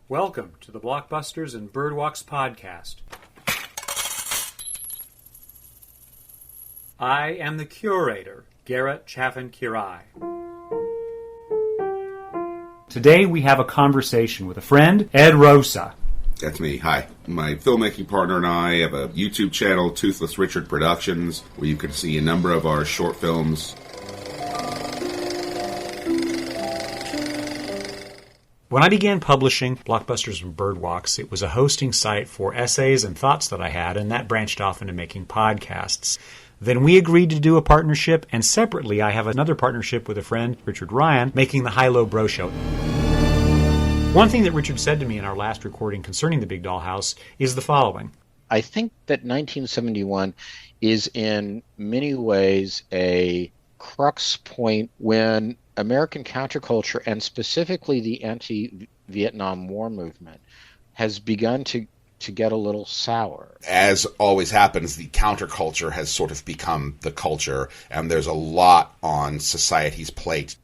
Welcome to the Blockbusters and Birdwalks podcast. I am the curator, Garrett Chaffin-Quiray. Today we have a conversation with a friend, Ed Rosa. That's me. Hi. My filmmaking partner and I have a YouTube channel, Toothless Richard Productions, where you can see a number of our short films. When I began publishing Blockbusters and Birdwalks, it was a hosting site for essays and thoughts that I had, and that branched off into making podcasts. Then we agreed to do a partnership, and separately I have another partnership with a friend, Richard Ryan, making the High-Low Bro Show. One thing that Richard said to me in our last recording concerning the Big Dollhouse is the following. I think that 1971 is in many ways a crux point when American counterculture, and specifically the anti-Vietnam War movement, has begun to get a little sour. As always happens, the counterculture has sort of become the culture, and there's a lot on society's plate.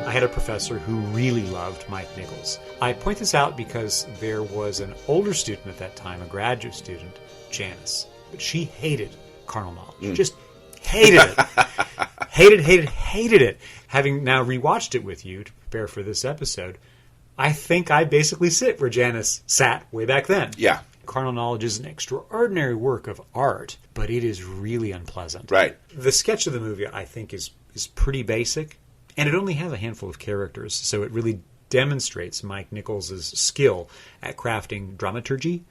I had a professor who really loved Mike Nichols. I point this out because there was an older student at that time, a graduate student, Janice, but she hated Carnal Knowledge. Just hated it. hated it. Having now rewatched it with you to prepare for this episode, I think I basically sit where Janice sat way back then. Yeah. Carnal Knowledge is an extraordinary work of art, but it is really unpleasant. Right. The sketch of the movie, I think, is pretty basic. And it only has a handful of characters, so it really demonstrates Mike Nichols' skill at crafting dramaturgy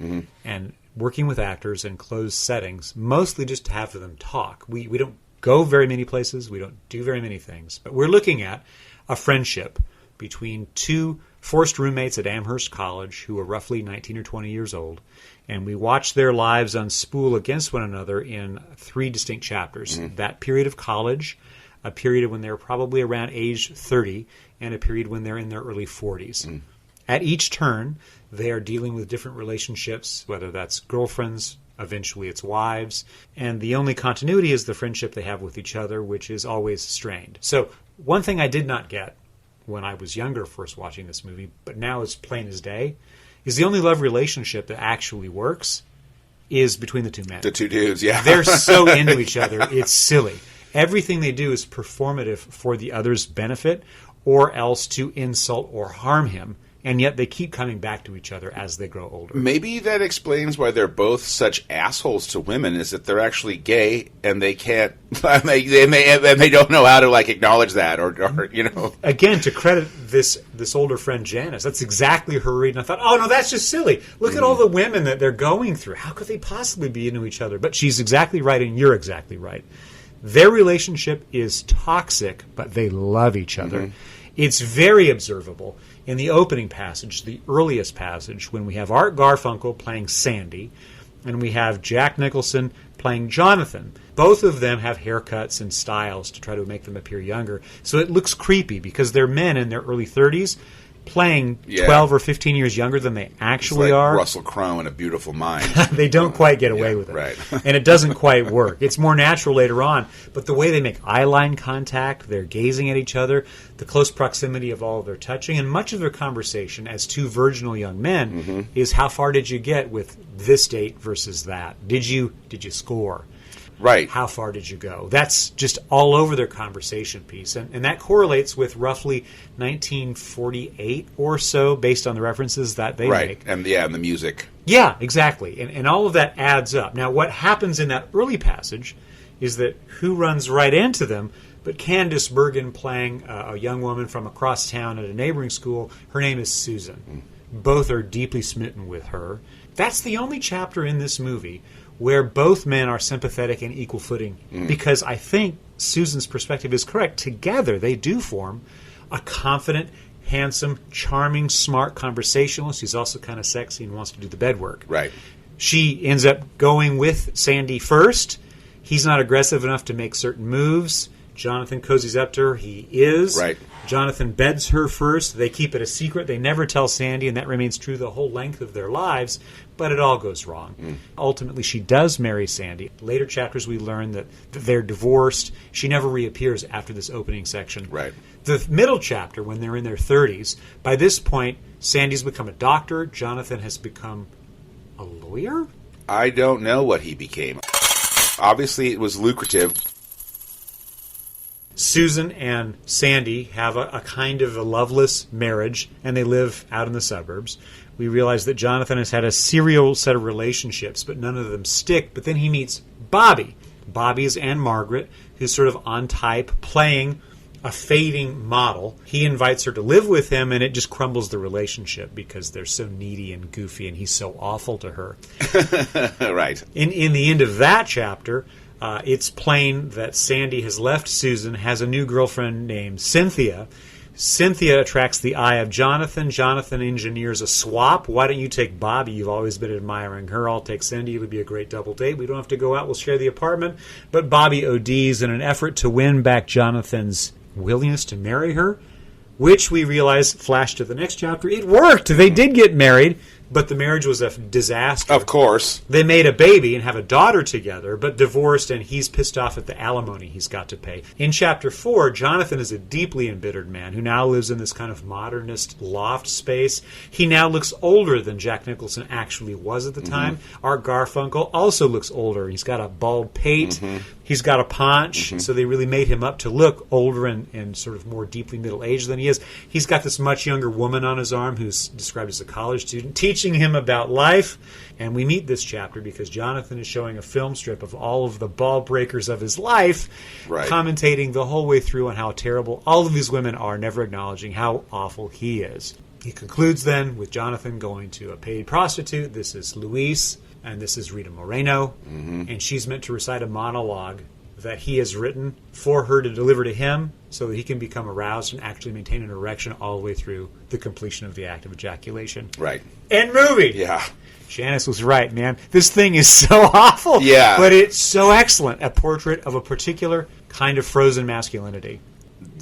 and working with actors in closed settings, mostly just to have them talk. We don't go very many places, we don't do very many things, but we're looking at a friendship between two forced roommates at Amherst College who are roughly 19 or 20 years old, and we watch their lives unspool against one another in three distinct chapters. That period of college, a period when they're probably around age 30, and a period when they're in their early 40s. At each turn, they are dealing with different relationships, whether that's girlfriends, eventually it's wives, and the only continuity is the friendship they have with each other, which is always strained. So one thing I did not get when I was younger first watching this movie, but now it's plain as day, is the only love relationship that actually works is between the two men. The two dudes, yeah. They're so into each other, it's silly. Everything they do is performative for the other's benefit or else to insult or harm him, and yet they keep coming back to each other as they grow older. Maybe that explains why they're both such assholes to women, is that they're actually gay and they can't, and they don't know how to acknowledge that or you know. Again, to credit this older friend Janice, that's exactly her read, and I thought, oh no, that's just silly. Look at all the women that they're going through. How could they possibly be into each other? But she's exactly right, and you're exactly right. Their relationship is toxic, but they love each other. It's very observable in the opening passage, the earliest passage, when we have Art Garfunkel playing Sandy, and we have Jack Nicholson playing Jonathan. Both of them have haircuts and styles to try to make them appear younger. So it looks creepy because they're men in their early 30s playing 12 or 15 years younger than they actually it's like are. Russell Crowe in A Beautiful Mind. They don't quite get away with it. Right. And it doesn't quite work. It's more natural later on. But the way they make eye-line contact, they're gazing at each other, the close proximity of all of their touching, and much of their conversation as two virginal young men is how far did you get with this date versus that? Did you score? Right. How far did you go? That's just all over their conversation piece. And that correlates with roughly 1948 or so, based on the references that they make. And the music. Yeah, exactly. And all of that adds up. Now, what happens in that early passage is that who runs right into them but Candace Bergen playing a young woman from across town at a neighboring school. Her name is Susan. Both are deeply smitten with her. That's the only chapter in this movie where both men are sympathetic and equal footing, because I think Susan's perspective is correct. Together, they do form a confident, handsome, charming, smart conversationalist. He's also kind of sexy and wants to do the bed work. Right. She ends up going with Sandy first. He's not aggressive enough to make certain moves. Jonathan cozies up to her. He is. Right. Jonathan beds her first. They keep it a secret. They never tell Sandy, and that remains true the whole length of their lives, but it all goes wrong. Ultimately, she does marry Sandy. Later chapters, we learn that they're divorced. She never reappears after this opening section. Right. The middle chapter, when they're in their 30s, by this point, Sandy's become a doctor. Jonathan has become a lawyer? I don't know what he became. Obviously, it was lucrative. Susan and Sandy have a kind of a loveless marriage, and they live out in the suburbs. We realize that Jonathan has had a serial set of relationships, but none of them stick. But then he meets Bobby. Bobby is Anne Margaret, who's sort of on type, playing a fading model. He invites her to live with him, and it just crumbles the relationship because they're so needy and goofy, and he's so awful to her. Right. In the end of that chapter, it's plain that Sandy has left Susan, has a new girlfriend named Cynthia. Cynthia attracts the eye of Jonathan. Jonathan engineers a swap. Why don't you take Bobby? You've always been admiring her. I'll take Cindy. It'll be a great double date. We don't have to go out. We'll share the apartment. But Bobby ODs in an effort to win back Jonathan's willingness to marry her, which we realize, flash to the next chapter, it worked. They did get married, but the marriage was a disaster. Of course. They made a baby and have a daughter together, but divorced, and he's pissed off at the alimony he's got to pay. In Chapter 4, Jonathan is a deeply embittered man who now lives in this kind of modernist loft space. He now looks older than Jack Nicholson actually was at the time. Art Garfunkel also looks older. He's got a bald pate. He's got a paunch, so they really made him up to look older and sort of more deeply middle-aged than he is. He's got this much younger woman on his arm who's described as a college student, teaching him about life. And we meet this chapter because Jonathan is showing a film strip of all of the ball breakers of his life, commentating the whole way through on how terrible all of these women are, never acknowledging how awful he is. He concludes then with Jonathan going to a paid prostitute. This is Luis, and this is Rita Moreno, and she's meant to recite a monologue that he has written for her to deliver to him so that he can become aroused and actually maintain an erection all the way through the completion of the act of ejaculation. Right. End movie! Yeah. Janice was right, man. This thing is so awful, Yeah. but it's so excellent. A portrait of a particular kind of frozen masculinity.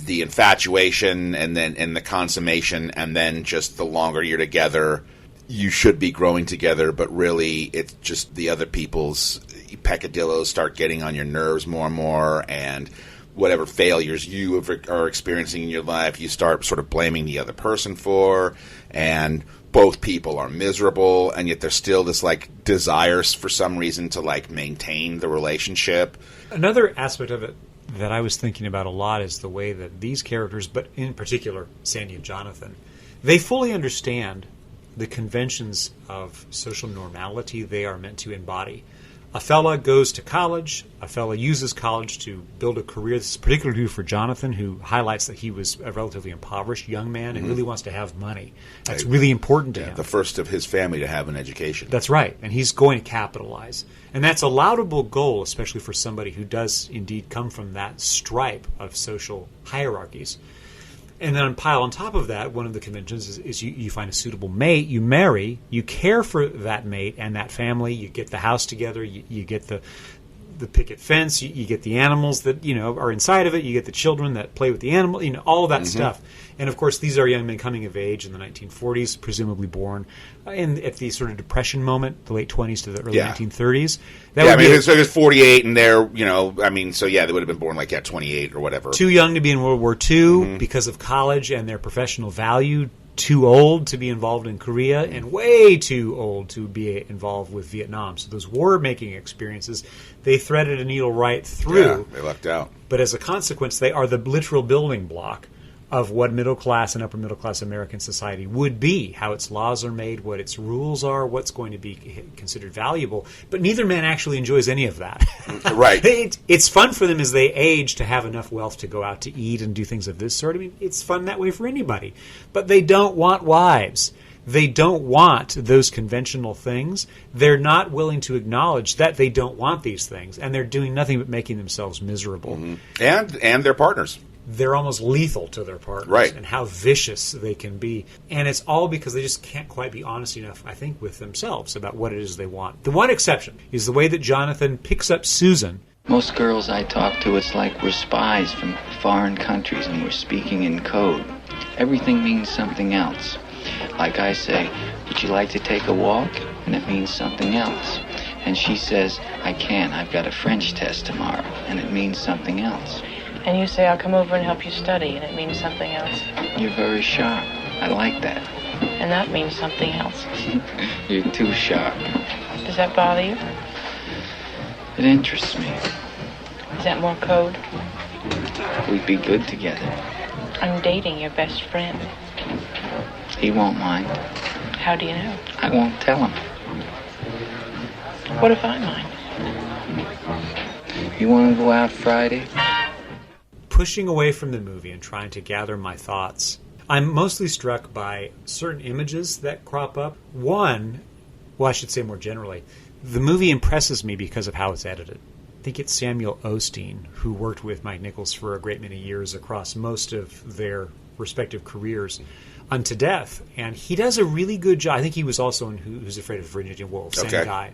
The infatuation and the consummation, and then just the longer you're together, you should be growing together, but really it's just the other people's peccadillos start getting on your nerves more and more, and whatever failures you are experiencing in your life, you start sort of blaming the other person for, and both people are miserable, and yet there's still this like desire for some reason to like maintain the relationship. Another aspect of it that I was thinking about a lot is the way that these characters, but in particular Sandy and Jonathan, they fully understand the conventions of social normality they are meant to embody. A fella goes to college. A fella uses college to build a career. This is particularly true for Jonathan, who highlights that he was a relatively impoverished young man and really wants to have money. That's really important to him. The first of his family to have an education. That's right, and he's going to capitalize. And that's a laudable goal, especially for somebody who does indeed come from that stripe of social hierarchies. And then pile on top of that, one of the conventions is you find a suitable mate, you marry, you care for that mate and that family, you get the house together, you get the picket fence, you get the animals that are inside of it, you get the children that play with the animal, all of that stuff. And of course, these are young men coming of age in the 1940s, presumably born at the sort of depression moment, the late 20s to the early 1930s. So there's 48, and they're they would have been born like at 28 or whatever. Too young to be in World War II because of college and their professional value. Too old to be involved in Korea, and way too old to be involved with Vietnam. So those war-making experiences, they threaded a needle right through. Yeah, they lucked out. But as a consequence, they are the literal building block of what middle-class and upper-middle-class American society would be, how its laws are made, what its rules are, what's going to be considered valuable. But neither man actually enjoys any of that. Right. It's fun for them as they age to have enough wealth to go out to eat and do things of this sort. I mean, it's fun that way for anybody. But they don't want wives. They don't want those conventional things. They're not willing to acknowledge that they don't want these things, and they're doing nothing but making themselves miserable. And their partners. They're almost lethal to their partners, right, and how vicious they can be. And it's all because they just can't quite be honest enough, I think, with themselves about what it is they want. The one exception is the way that Jonathan picks up Susan Most girls I talk to, it's like we're spies from foreign countries and we're speaking in code. Everything means something else. Like I say, would you like to take a walk? And it means something else. And she says, I can't, I've got a French test tomorrow. And it means something else. And you say, I'll come over and help you study, and it means something else. You're very sharp. I like that. And that means something else. You're too sharp. Does that bother you? It interests me. Is that more code? We'd be good together. I'm dating your best friend. He won't mind. How do you know? I won't tell him. What if I mind? You want to go out Friday? Pushing away from the movie and trying to gather my thoughts, I'm mostly struck by certain images that crop up. One, well, I should say more generally, the movie impresses me because of how it's edited. I think it's Samuel Osteen, who worked with Mike Nichols for a great many years across most of their respective careers, unto death. And he does a really good job. I think he was also in Who's Afraid of Virginia Woolf, same guy.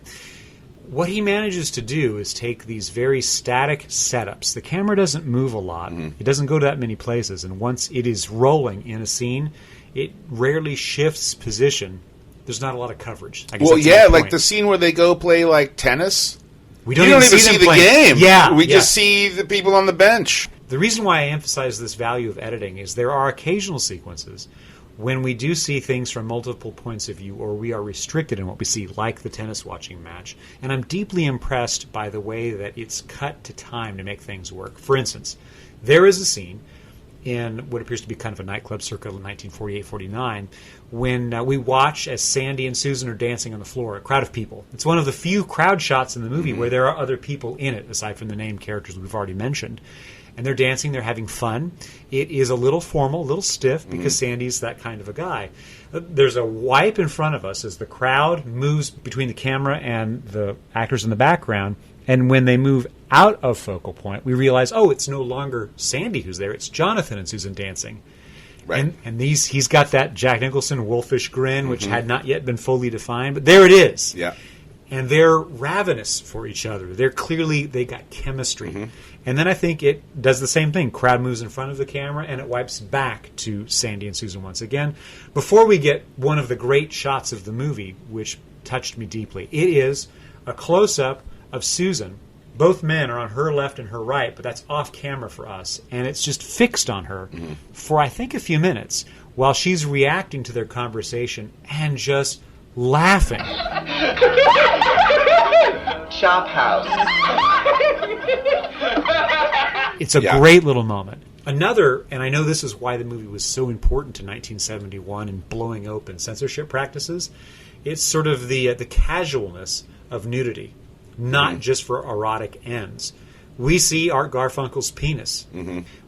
What he manages to do is take these very static setups. The camera doesn't move a lot. It doesn't go to that many places. And once it is rolling in a scene, it rarely shifts position. There's not a lot of coverage. I guess Well, that's yeah, my like point. the scene where they go play like tennis. We You don't even see the game. Yeah, we yeah. just see the people on the bench. The reason why I emphasize this value of editing is there are occasional sequences when we do see things from multiple points of view, or we are restricted in what we see, like the tennis watching match. And I'm deeply impressed by the way that it's cut to time to make things work. For instance, there is a scene in what appears to be kind of a nightclub circa 1948-49 when we watch as Sandy and Susan are dancing on the floor, a crowd of people. It's one of the few crowd shots in the movie where there are other people in it, aside from the named characters we've already mentioned. And they're dancing, they're having fun. It is a little formal, a little stiff, because Sandy's that kind of a guy. There's a wipe in front of us as the crowd moves between the camera and the actors in the background. And when they move out of focal point, we realize, oh, it's no longer Sandy who's there. It's Jonathan and Susan dancing. Right. And he's got that Jack Nicholson wolfish grin, which had not yet been fully defined. But there it is. Yeah. And they're ravenous for each other. They got chemistry. And then I think it does the same thing. Crowd moves in front of the camera, and it wipes back to Sandy and Susan once again. Before we get one of the great shots of the movie, which touched me deeply, it is a close-up of Susan. Both men are on her left and her right, but that's off camera for us. And it's just fixed on her for, I think, a few minutes while she's reacting to their conversation and just laughing. Shop house. It's a great little moment. Another, and I know this is why the movie was so important to 1971 and blowing open censorship practices, it's sort of the casualness of nudity, not just for erotic ends. We see Art Garfunkel's penis.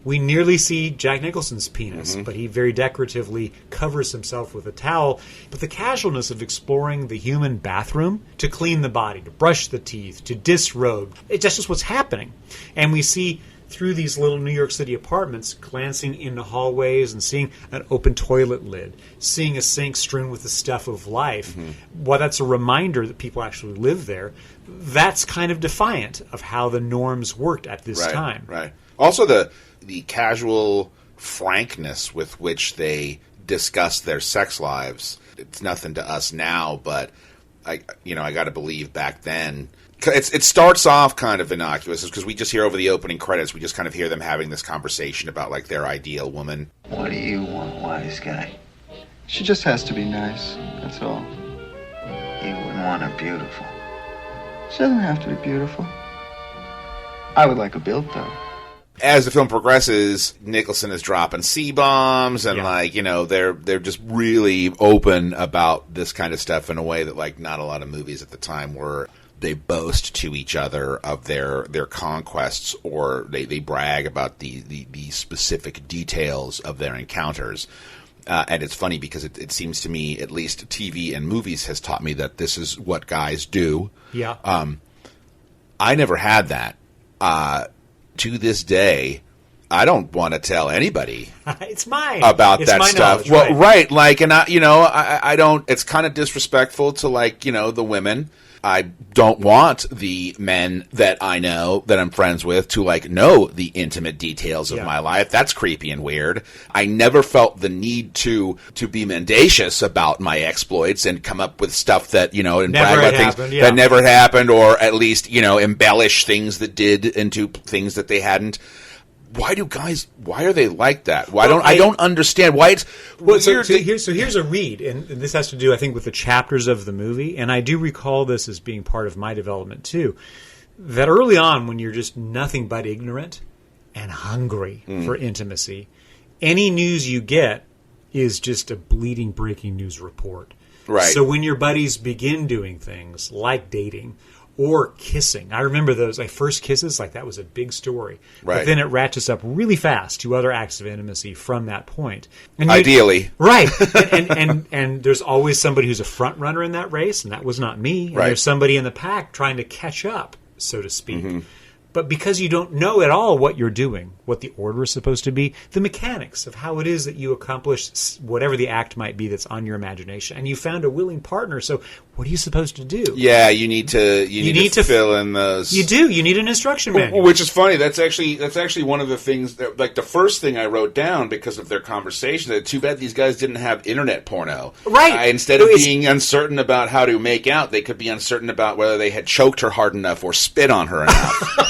We nearly see Jack Nicholson's penis, but he very decoratively covers himself with a towel. But the casualness of exploring the human bathroom to clean the body, to brush the teeth, to disrobe, it's just what's happening. And we see through these little New York City apartments, glancing into hallways and seeing an open toilet lid, seeing a sink strewn with the stuff of life. While that's a reminder that people actually live there, that's kind of defiant of how the norms worked at this time. Right. Also, the casual frankness with which they discuss their sex lives. It's nothing to us now, but I got to believe back then. It starts off kind of innocuous because we just hear over the opening credits, we just kind of hear them having this conversation about like their ideal woman. What do you want, wise guy? She just has to be nice, that's all. You wouldn't want her beautiful. She doesn't have to be beautiful. I would like her built, though. As the film progresses, Nicholson is dropping C-bombs and they're just really open about this kind of stuff in a way that like not a lot of movies at the time were. They boast to each other of their conquests, or they brag about the specific details of their encounters. And it's funny because it seems to me, at least TV and movies has taught me that this is what guys do. Yeah. I never had that. To this day, I don't want to tell anybody It's mine. about It's that my stuff. knowledge, Well, right. Like, and I don't, it's kind of disrespectful to, like, the women. I don't want the men that I know, that I'm friends with, to, like, know the intimate details of my life. That's creepy and weird. I never felt the need to be mendacious about my exploits and come up with stuff that, and brag about things that never happened, or at least, embellish things that did into things that they hadn't. Why are they like that? I don't understand why it's... Here's a read, and this has to do, I think, with the chapters of the movie, and I do recall this as being part of my development, too, that early on, when you're just nothing but ignorant and hungry for intimacy, any news you get is just a bleeding, breaking news report. Right. So when your buddies begin doing things like dating or kissing. I remember those, like, first kisses, like, that was a big story. Right. But then it ratchets up really fast to other acts of intimacy from that point. And ideally. Right. and there's always somebody who's a front runner in that race, and that was not me. And there's somebody in the pack trying to catch up, so to speak. But because you don't know at all what you're doing, what the order is supposed to be, the mechanics of how it is that you accomplish whatever the act might be that's on your imagination, and you found a willing partner, so what are you supposed to do? Yeah, you need to fill in those. You do. You need an instruction manual. Which is funny. That's actually one of the things that, like, the first thing I wrote down because of their conversation. That too bad these guys didn't have internet porno. Right. Instead of being uncertain about how to make out, they could be uncertain about whether they had choked her hard enough or spit on her enough.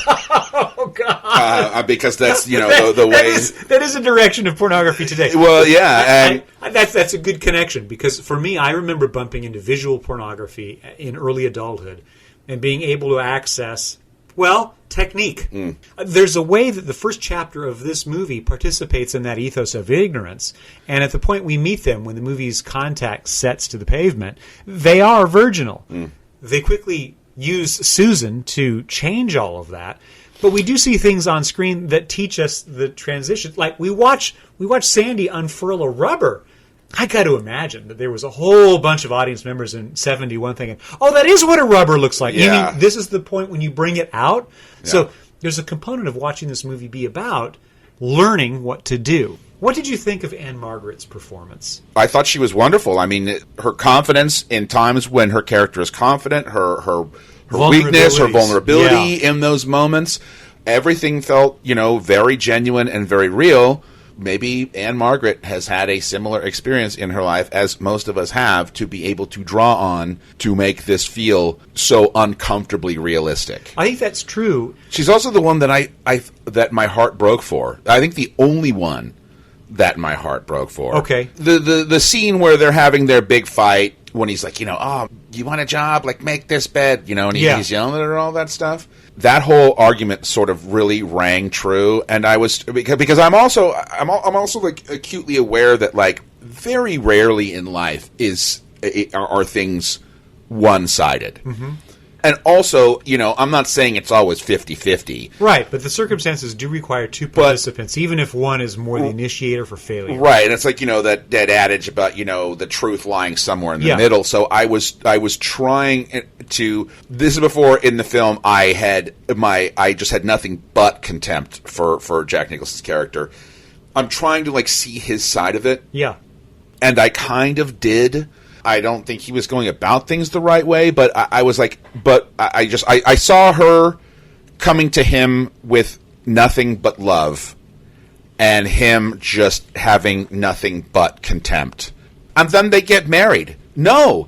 Oh God! Because that's the way that is a direction of pornography today. Well, yeah, and that's a good connection, because for me, I remember bumping into visual pornography in early adulthood and being able to access, technique. There's a way that the first chapter of this movie participates in that ethos of ignorance, and at the point we meet them, when the movie's contact sets to the pavement, they are virginal. They quickly use Susan to change all of that. But we do see things on screen that teach us the transition. Like, we watch Sandy unfurl a rubber. I got to imagine that there was a whole bunch of audience members in 71 thinking, oh, that is what a rubber looks like. Yeah. You mean this is the point when you bring it out? Yeah. So there's a component of watching this movie be about learning what to do. What did you think of Anne Margaret's performance? I thought she was wonderful. I mean, her confidence in times when her character is confident, her weakness, her vulnerability in those moments, everything felt, very genuine and very real. Maybe Anne Margaret has had a similar experience in her life as most of us have, to be able to draw on to make this feel so uncomfortably realistic. I think that's true. She's also the one that that my heart broke for. I think the only one that my heart broke for. Okay. The scene where they're having their big fight, when he's like, oh, you want a job? Like, make this bed, and he's yelling at her and all that stuff. That whole argument sort of really rang true, and I was, because I'm also like acutely aware that, like, very rarely in life are things one-sided. And also, I'm not saying it's always 50-50. Right, but the circumstances do require two participants, even if one is more the initiator for failure. Right, and it's like, that adage about, the truth lying somewhere in the middle. So I was trying to, this is before in the film I just had nothing but contempt for Jack Nicholson's character. I'm trying to, like, see his side of it. Yeah. And I kind of did. I don't think he was going about things the right way, but I was like, I saw her coming to him with nothing but love, and him just having nothing but contempt. And then they get married. No.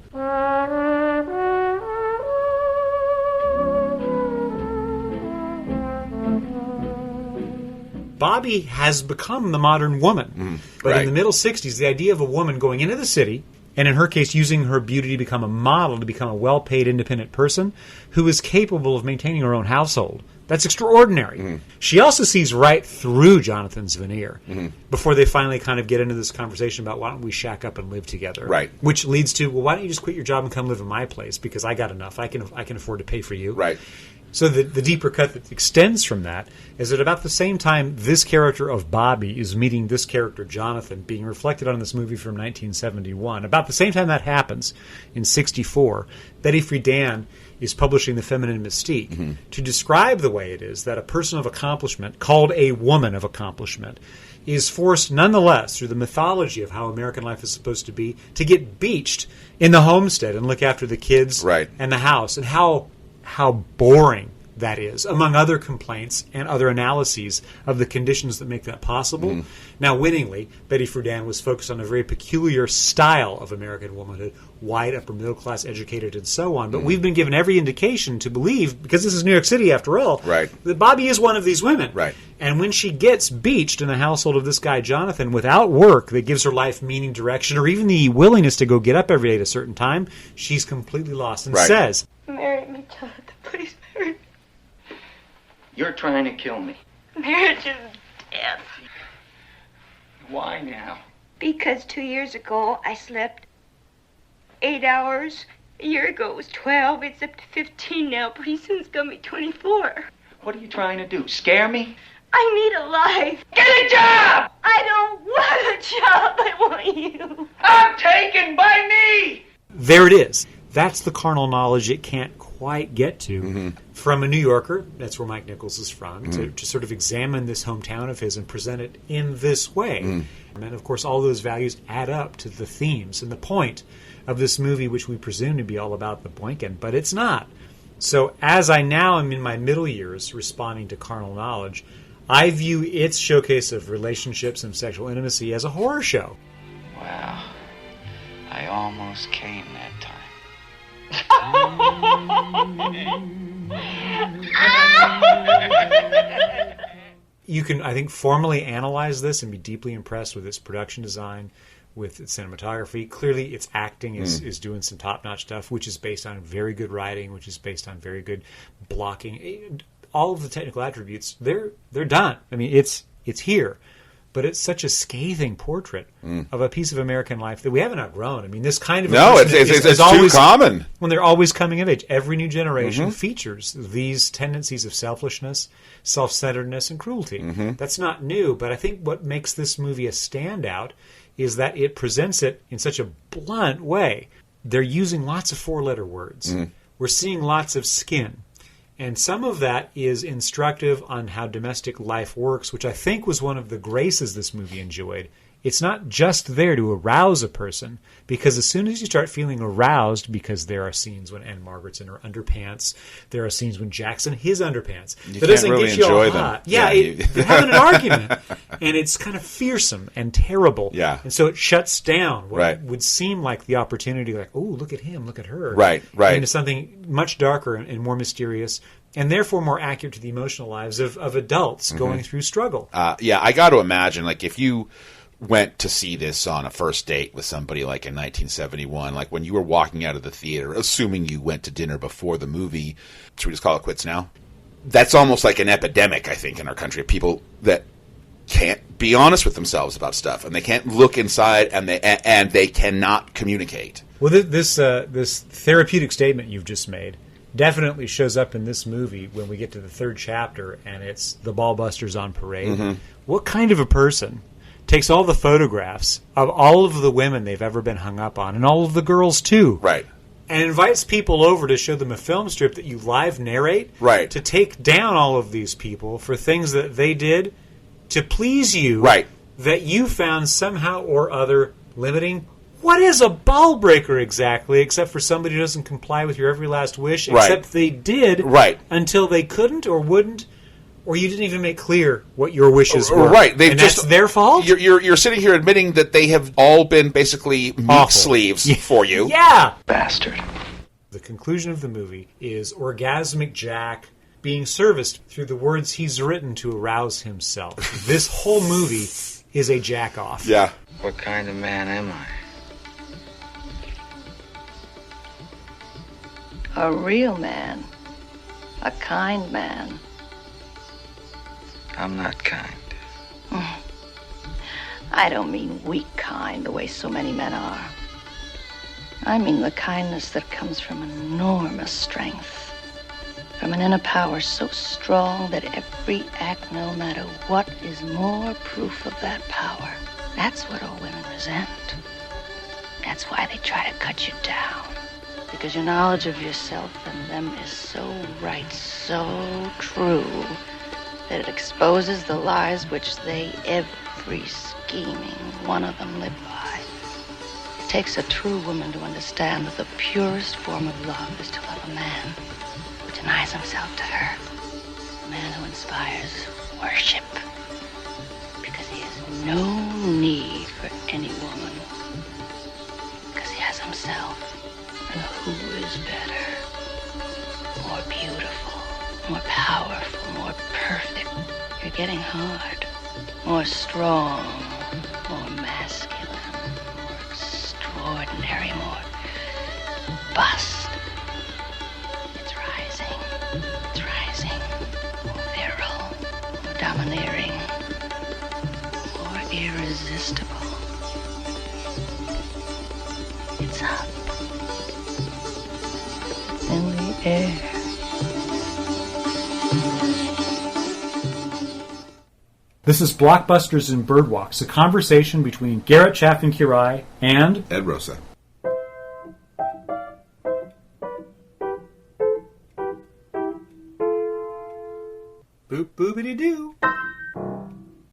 Bobby has become the modern woman. But in the middle 60s, the idea of a woman going into the city, and in her case, using her beauty to become a model, to become a well-paid, independent person who is capable of maintaining her own household. That's extraordinary. She also sees right through Jonathan's veneer before they finally kind of get into this conversation about, why don't we shack up and live together? Right. Which leads to, well, why don't you just quit your job and come live in my place, because I got enough. I can afford to pay for you. Right. So the deeper cut that extends from that is that about the same time this character of Bobby is meeting this character Jonathan, being reflected on this movie from 1971, about the same time that happens in 64, Betty Friedan is publishing The Feminine Mystique, to describe the way it is that a person of accomplishment, called a woman of accomplishment, is forced nonetheless, through the mythology of how American life is supposed to be, to get beached in the homestead and look after the kids and the house, and how boring that is, among other complaints and other analyses of the conditions that make that possible. Now, winningly, Betty Friedan was focused on a very peculiar style of American womanhood, white, upper middle class, educated, and so on. But we've been given every indication to believe, because this is New York City after all, that Bobby is one of these women. And when she gets beached in the household of this guy, Jonathan, without work that gives her life meaning, direction, or even the willingness to go get up every day at a certain time, she's completely lost and says, "Marry me, Jonathan, please marry me." You're trying to kill me. Marriage is death. Why now? Because 2 years ago I slept 8 hours. A year ago it was 12. It's up to 15 now. Pretty soon it's gonna be 24. What are you trying to do? Scare me? I need a life. Get a job! I don't want a job. I want you. I'm taken by me! There it is. That's the carnal knowledge it can't quite get to from a New Yorker. That's where Mike Nichols is from, to sort of examine this hometown of his and present it in this way. And of course, all those values add up to the themes and the point of this movie, which we presume to be all about the Boykin, but it's not. So as I now am in my middle years responding to carnal knowledge, I view its showcase of relationships and sexual intimacy as a horror show. Well, I almost came that time. You can, I think, formally analyze this and be deeply impressed with its production design, with its cinematography. Clearly, its acting is doing some top-notch stuff, which is based on very good writing, which is based on very good blocking. All of the technical attributes, they're done. I mean, it's here. But it's such a scathing portrait of a piece of American life that we haven't outgrown. I mean, this kind of it's always too common. When they're always coming of age. Every new generation features these tendencies of selfishness, self-centeredness, and cruelty. That's not new, but I think what makes this movie a standout is that it presents it in such a blunt way. They're using lots of four-letter words. We're seeing lots of skin. And some of that is instructive on how domestic life works, which I think was one of the graces this movie enjoyed. It's not just there to arouse a person, because as soon as you start feeling aroused, because there are scenes when Anne Margaret's in her underpants, there are scenes when Jack's in his underpants. You can't really enjoy them. Yeah, they're having an argument, and it's kind of fearsome and terrible. Yeah. And so it shuts down what would seem like the opportunity, like, oh, look at him, look at her. Right. Into something much darker and more mysterious, and therefore more accurate to the emotional lives of adults going through struggle. I got to imagine, like, if you went to see this on a first date with somebody like in 1971, like when you were walking out of the theater, assuming you went to dinner before the movie, should we just call it quits now? That's almost like an epidemic, I think, in our country, of people that can't be honest with themselves about stuff, and they can't look inside, and they cannot communicate. Well, this therapeutic statement you've just made definitely shows up in this movie when we get to the third chapter, and it's the ballbusters on parade. What kind of a person takes all the photographs of all of the women they've ever been hung up on, and all of the girls too, and invites people over to show them a film strip that you live narrate, to take down all of these people for things that they did to please you, that you found somehow or other limiting? What is a ball breaker exactly, except for somebody who doesn't comply with your every last wish, except they did until they couldn't or wouldn't, or you didn't even make clear what your wishes were. That's their fault? You're sitting here admitting that they have all been basically meat sleeves for you. Yeah! Bastard. The conclusion of the movie is orgasmic Jack being serviced through the words he's written to arouse himself. This whole movie is a jack-off. Yeah. What kind of man am I? A real man. A kind man. I'm not kind. I don't mean weak kind the way so many men are. I mean the kindness that comes from enormous strength. From an inner power so strong that every act, no matter what, is more proof of that power. That's what all women resent. That's why they try to cut you down. Because your knowledge of yourself and them is so right, so true, that it exposes the lies which they, every scheming one of them, live by. It takes a true woman to understand that the purest form of love is to love a man who denies himself to her. A man who inspires worship. Because he has no need for any woman. Because he has himself. And who is better? More beautiful, more powerful, more perfect. You're getting hard. More strong, more masculine, more extraordinary, more bust. It's rising. It's rising. More virile, more domineering, more irresistible. It's up. It's in the air. This is Blockbusters and Birdwalks, a conversation between Garrett Chaffin-Quiray and Ed Rosa. Boop boopity doo.